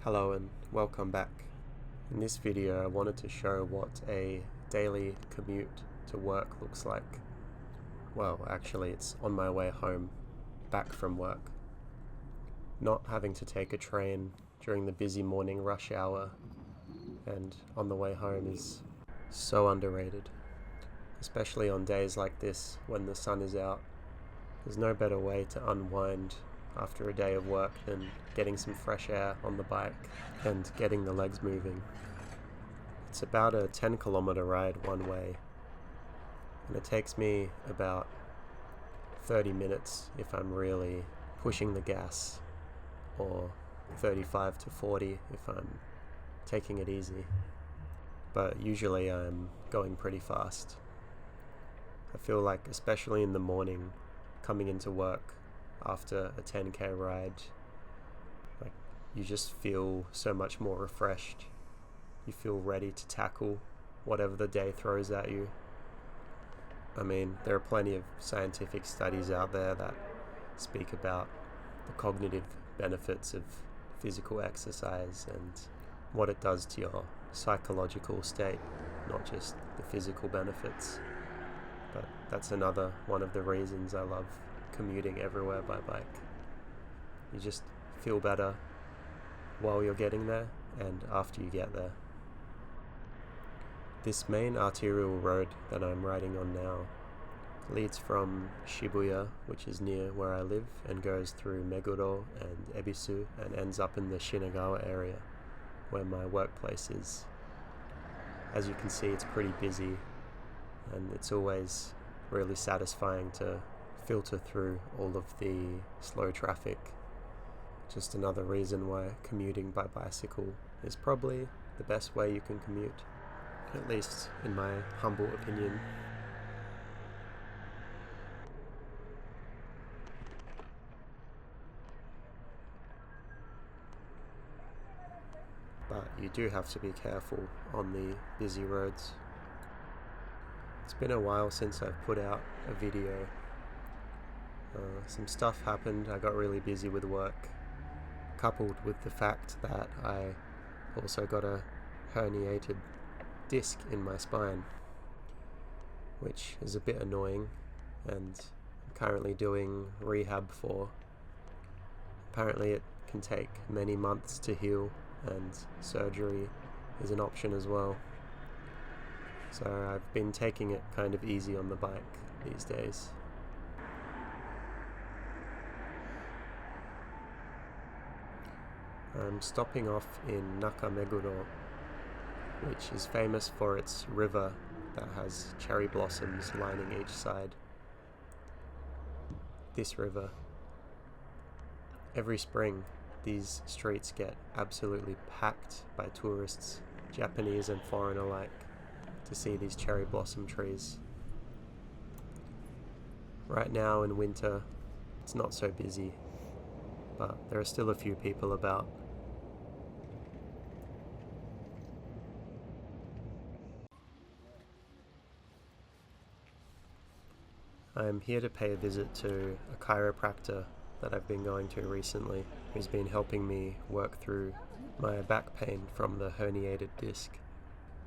Hello and welcome back. In this video I wanted to show what a daily commute to work looks like. Well, actually it's on my way home, back from work. Not having to take a train during the busy morning rush hour and on the way home is so underrated. Especially on days like this when the sun is out. There's no better way to unwind after a day of work than getting some fresh air on the bike and getting the legs moving. It's about a 10-kilometer ride one way, and it takes me about 30 minutes if I'm really pushing the gas, or 35 to 40 if I'm taking it easy. But usually I'm going pretty fast. I feel like, especially in the morning, coming into work after a 10k ride, like, you just feel so much more refreshed. You feel ready to tackle whatever the day throws at you. I mean, there are plenty of scientific studies out there that speak about the cognitive benefits of physical exercise and what it does to your psychological state, not just the physical benefits. But that's another one of the reasons I love commuting everywhere by bike. You just feel better while you're getting there and after you get there. This main arterial road that I'm riding on now leads from Shibuya, which is near where I live, and goes through Meguro and Ebisu and ends up in the Shinagawa area where my workplace is. As you can see, it's pretty busy, and it's always really satisfying to filter through all of the slow traffic. Just another reason why commuting by bicycle is probably the best way you can commute, at least in my humble opinion. But you do have to be careful on the busy roads. It's been a while since I've put out a video. Some stuff happened. I got really busy with work, coupled with the fact that I also got a herniated disc in my spine, which is a bit annoying, and I'm currently doing rehab for. Apparently it can take many months to heal, and surgery is an option as well. So I've been taking it kind of easy on the bike these days. I'm stopping off in Nakameguro, which is famous for its river that has cherry blossoms lining each side. This river, every spring, these streets get absolutely packed by tourists, Japanese and foreign alike, to see these cherry blossom trees. Right now in winter, it's not so busy, but there are still a few people about. I'm here to pay a visit to a chiropractor that I've been going to recently, who's been helping me work through my back pain from the herniated disc.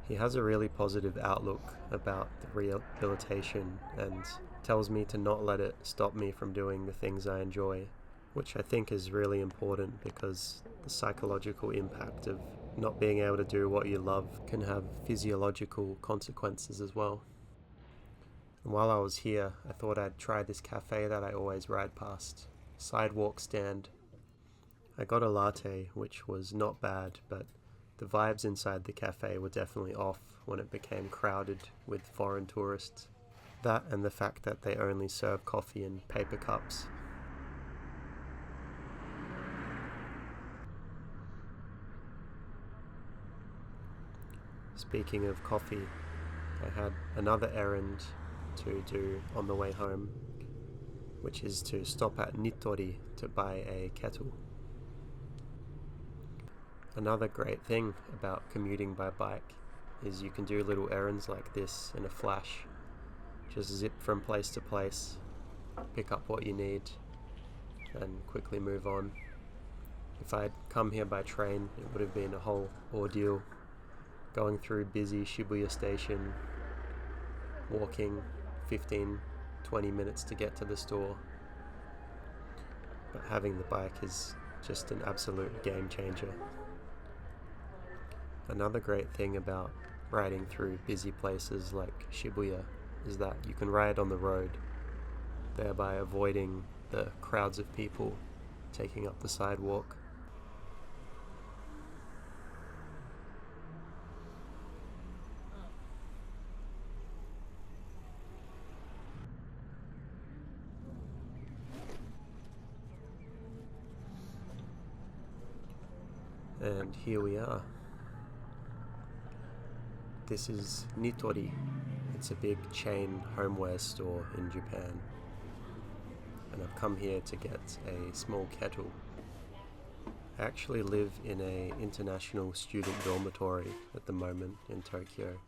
He has a really positive outlook about the rehabilitation and tells me to not let it stop me from doing the things I enjoy, which I think is really important because the psychological impact of not being able to do what you love can have physiological consequences as well. And while I was here, I thought I'd try this cafe that I always ride past, Sidewalk Stand. I got a latte, which was not bad, but the vibes inside the cafe were definitely off when it became crowded with foreign tourists. That and the fact that they only serve coffee in paper cups. Speaking of coffee, I had another errand to do on the way home, which is to stop at Nitori to buy a kettle. Another great thing about commuting by bike is you can do little errands like this in a flash. Just zip from place to place, pick up what you need, and quickly move on. If I'd come here by train, it would have been a whole ordeal, going through busy Shibuya station, walking 15-20 minutes to get to the store. But having the bike is just an absolute game changer. Another great thing about riding through busy places like Shibuya is that you can ride on the road, thereby avoiding the crowds of people taking up the sidewalk. And here we are. This is Nitori. It's a big chain homeware store in Japan. And I've come here to get a small kettle. I actually live in an international student dormitory at the moment in Tokyo.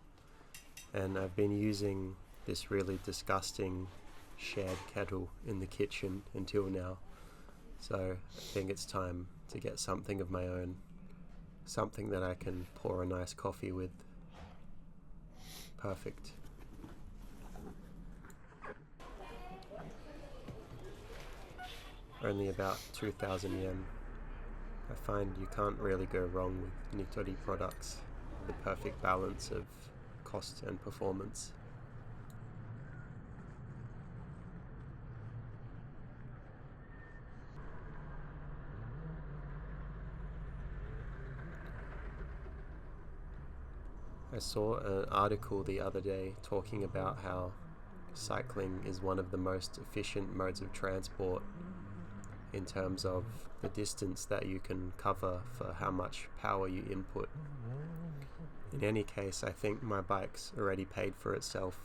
And I've been using this really disgusting shared kettle in the kitchen until now. So I think it's time to get something of my own. Something that I can pour a nice coffee with. Perfect. Only about 2,000 yen. I find you can't really go wrong with Nitori products. The perfect balance of cost and performance. I saw an article the other day talking about how cycling is one of the most efficient modes of transport in terms of the distance that you can cover for how much power you input. In any case, I think my bike's already paid for itself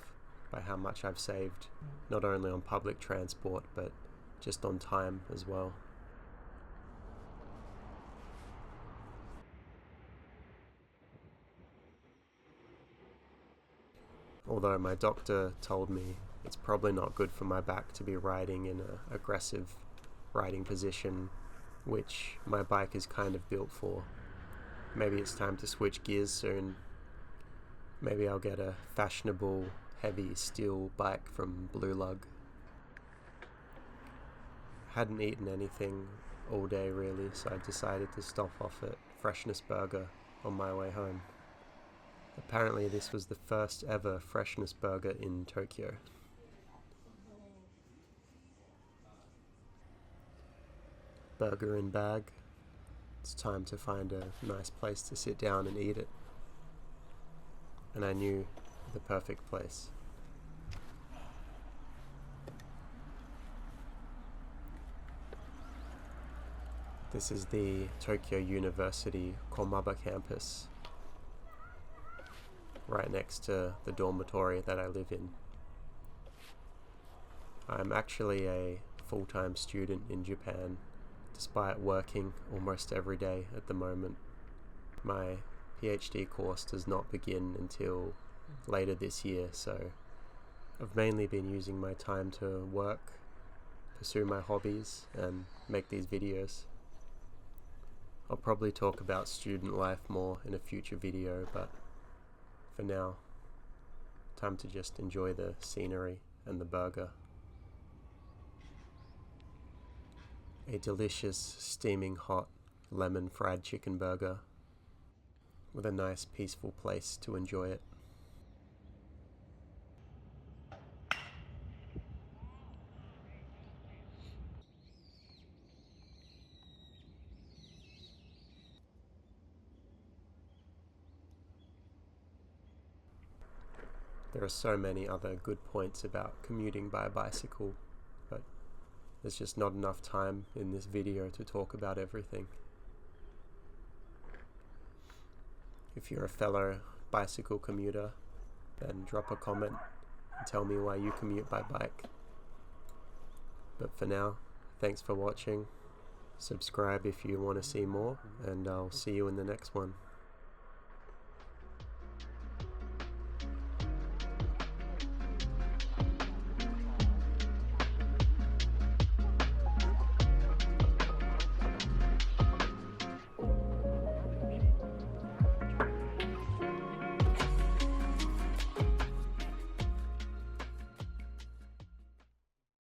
by how much I've saved, not only on public transport, but just on time as well. Although my doctor told me it's probably not good for my back to be riding in an aggressive riding position, which my bike is kind of built for. Maybe it's time to switch gears soon. Maybe I'll get a fashionable, heavy steel bike from Blue Lug. Hadn't eaten anything all day really, so I decided to stop off at Freshness Burger on my way home. Apparently this was the first ever Freshness Burger in Tokyo. Burger in bag. It's time to find a nice place to sit down and eat it. And I knew the perfect place. This is the Tokyo University Komaba campus, right next to the dormitory that I live in. I'm actually a full-time student in Japan, despite working almost every day at the moment. My PhD course does not begin until later this year, so I've mainly been using my time to work, pursue my hobbies, and make these videos. I'll probably talk about student life more in a future video, but for now, time to just enjoy the scenery and the burger. A delicious, steaming hot, lemon fried chicken burger with a nice peaceful place to enjoy it. There are so many other good points about commuting by bicycle, but there's just not enough time in this video to talk about everything. If you're a fellow bicycle commuter, then drop a comment and tell me why you commute by bike. But for now, thanks for watching. Subscribe if you want to see more, and I'll see you in the next one.